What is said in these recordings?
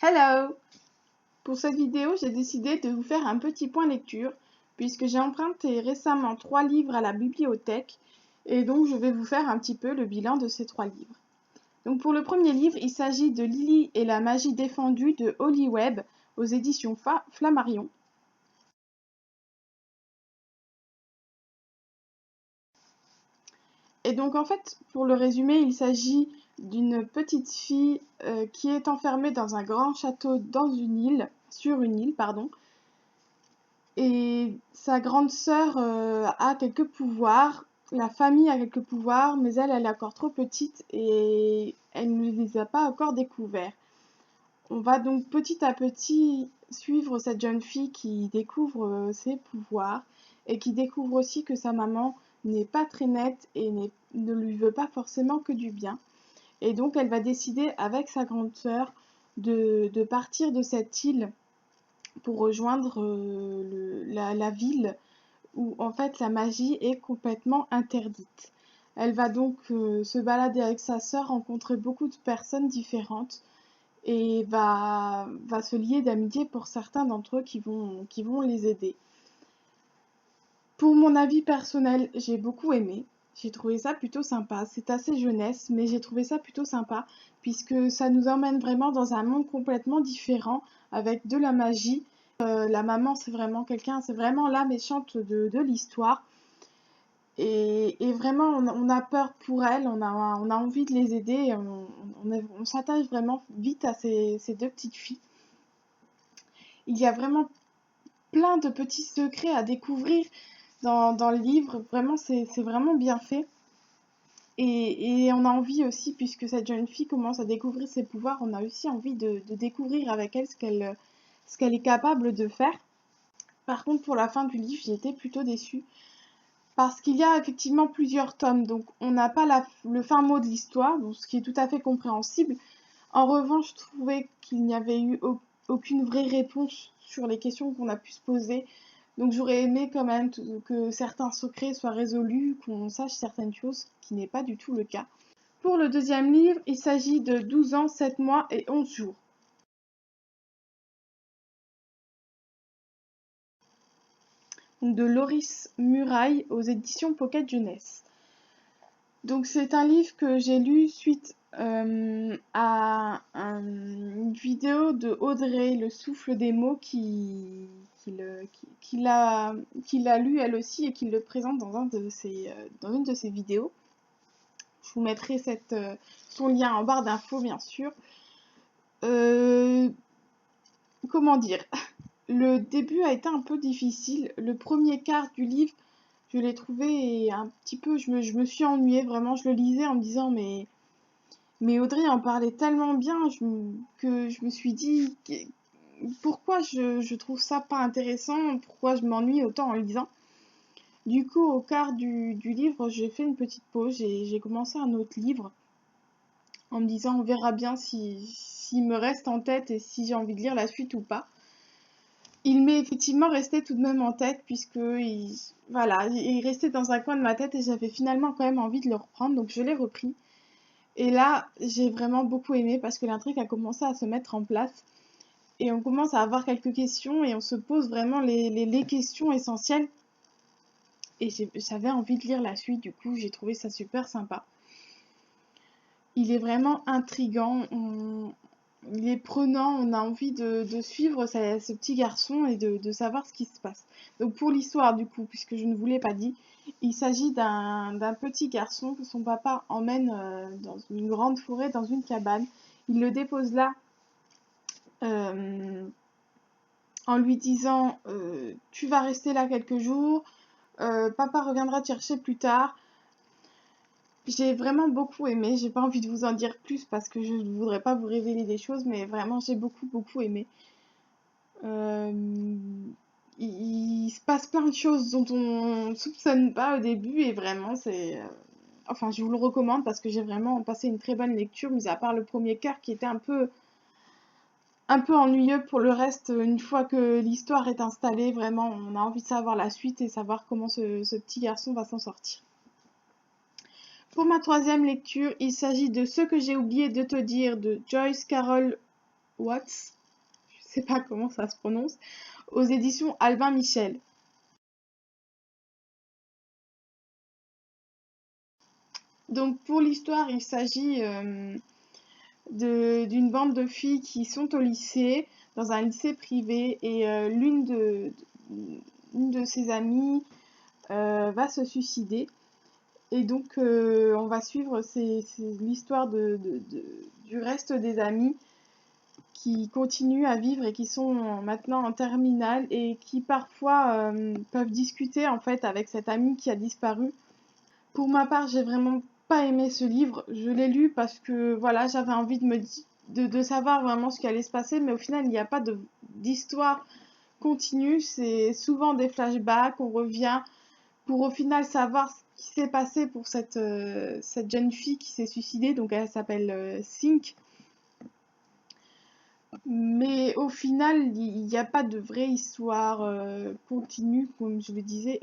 Hello! Pour cette vidéo, j'ai décidé de vous faire un petit point lecture, puisque j'ai emprunté récemment 3 livres à la bibliothèque, et donc je vais vous faire un petit peu le bilan de ces 3 livres. Donc pour le premier livre, il s'agit de Lily et la magie défendue de Holly Webb, aux éditions Flammarion. Et donc en fait, pour le résumé, il s'agit d'une petite fille qui est enfermée dans un grand château sur une île, pardon. Et sa grande sœur a quelques pouvoirs, la famille a quelques pouvoirs, mais elle est encore trop petite et elle ne les a pas encore découverts. On va donc petit à petit suivre cette jeune fille qui découvre ses pouvoirs et qui découvre aussi que sa maman n'est pas très nette et ne lui veut pas forcément que du bien. Et donc elle va décider avec sa grande sœur de partir de cette île pour rejoindre la ville où en fait la magie est complètement interdite. Elle va donc se balader avec sa sœur, rencontrer beaucoup de personnes différentes et va se lier d'amitié pour certains d'entre eux qui vont les aider. Pour mon avis personnel, j'ai beaucoup aimé. J'ai trouvé ça plutôt sympa. C'est assez jeunesse, mais j'ai trouvé ça plutôt sympa puisque ça nous emmène vraiment dans un monde complètement différent avec de la magie. La maman, c'est vraiment la méchante de l'histoire. Et vraiment, on a peur pour elle, on a envie de les aider, on s'attache vraiment vite à ces deux petites filles. Il y a vraiment plein de petits secrets à découvrir dans le livre, vraiment, c'est vraiment bien fait. Et on a envie aussi, puisque cette jeune fille commence à découvrir ses pouvoirs, on a aussi envie de découvrir avec elle ce qu'elle est capable de faire. Par contre, pour la fin du livre, j'ai été plutôt déçue. Parce qu'il y a effectivement plusieurs tomes, donc on n'a pas le fin mot de l'histoire, ce qui est tout à fait compréhensible. En revanche, je trouvais qu'il n'y avait eu aucune vraie réponse sur les questions qu'on a pu se poser. Donc j'aurais aimé quand même que certains secrets soient résolus, qu'on sache certaines choses, ce qui n'est pas du tout le cas. Pour le deuxième livre, il s'agit de 12 ans, 7 mois et 11 jours. De Loris Muraille aux éditions Pocket Jeunesse. Donc c'est un livre que j'ai lu suite à une vidéo de Audrey, Le souffle des mots, qui l'a lu elle aussi et qui le présente dans une de ses vidéos. Je vous mettrai son lien en barre d'infos, bien sûr. Comment dire? Le début a été un peu difficile. Le premier quart du livre, je l'ai trouvé un petit peu... Je me suis ennuyée, vraiment. Je le lisais en me disant, mais Audrey en parlait tellement bien que je me suis dit pourquoi je trouve ça pas intéressant, pourquoi je m'ennuie autant en lisant. Du coup, au quart du livre, j'ai fait une petite pause, j'ai commencé un autre livre en me disant on verra bien s'il me reste en tête et si j'ai envie de lire la suite ou pas. Il m'est effectivement resté tout de même en tête puisque il restait dans un coin de ma tête et j'avais finalement quand même envie de le reprendre, donc je l'ai repris. Et là, j'ai vraiment beaucoup aimé parce que l'intrigue a commencé à se mettre en place et on commence à avoir quelques questions et on se pose vraiment les questions essentielles. Et j'avais envie de lire la suite, du coup, j'ai trouvé ça super sympa. Il est vraiment intriguant, il est prenant, on a envie de suivre ce petit garçon et de savoir ce qui se passe. Donc pour l'histoire, du coup, puisque je ne vous l'ai pas dit, il s'agit d'un petit garçon que son papa emmène dans une grande forêt, dans une cabane. Il le dépose là en lui disant tu vas rester là quelques jours, papa reviendra te chercher plus tard. J'ai vraiment beaucoup aimé, j'ai pas envie de vous en dire plus parce que je ne voudrais pas vous révéler des choses, mais vraiment j'ai beaucoup aimé. Il se passe plein de choses dont on ne soupçonne pas au début et vraiment c'est... Enfin je vous le recommande parce que j'ai vraiment passé une très bonne lecture, mis à part le premier quart qui était un peu ennuyeux. Pour le reste, une fois que l'histoire est installée, vraiment on a envie de savoir la suite et savoir comment ce petit garçon va s'en sortir. Pour ma troisième lecture, il s'agit de Ce que j'ai oublié de te dire de Joyce Carol Oates sais pas comment ça se prononce, aux éditions Albin Michel. Donc pour l'histoire, il s'agit d'une bande de filles qui sont au lycée, dans un lycée privé, et l'une de ses amies va se suicider. Et donc on va suivre l'histoire du reste des amis qui continuent à vivre et qui sont maintenant en terminale et qui parfois peuvent discuter en fait avec cette amie qui a disparu. Pour ma part, j'ai vraiment pas aimé ce livre. Je l'ai lu parce que voilà, j'avais envie de savoir vraiment ce qui allait se passer, mais au final, il n'y a pas d'histoire continue. C'est souvent des flashbacks, on revient pour au final savoir ce qui s'est passé pour cette jeune fille qui s'est suicidée. Donc elle s'appelle Sink. Mais au final, il n'y a pas de vraie histoire continue, comme je le disais,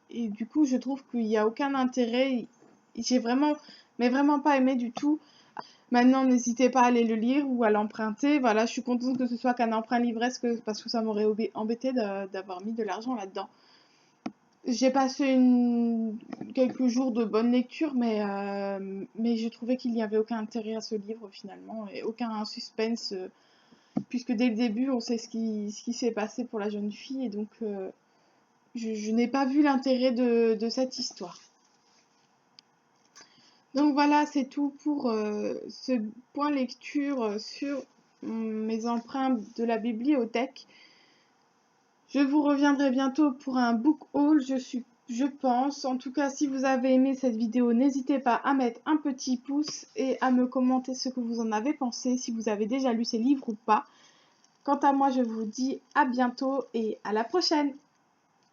et du coup, je trouve qu'il n'y a aucun intérêt. J'ai vraiment, mais vraiment pas aimé du tout. Maintenant, n'hésitez pas à aller le lire ou à l'emprunter. Voilà, je suis contente que ce soit qu'un emprunt livresque parce que ça m'aurait embêté d'avoir mis de l'argent là-dedans. J'ai passé quelques jours de bonne lecture, mais j'ai trouvé qu'il n'y avait aucun intérêt à ce livre finalement et aucun suspense. Puisque dès le début, on sait ce qui s'est passé pour la jeune fille, et donc je n'ai pas vu l'intérêt de cette histoire. Donc voilà, c'est tout pour ce point lecture sur mes emprunts de la bibliothèque. Je vous reviendrai bientôt pour un book haul, je pense. En tout cas, si vous avez aimé cette vidéo, n'hésitez pas à mettre un petit pouce et à me commenter ce que vous en avez pensé, si vous avez déjà lu ces livres ou pas. Quant à moi, je vous dis à bientôt et à la prochaine!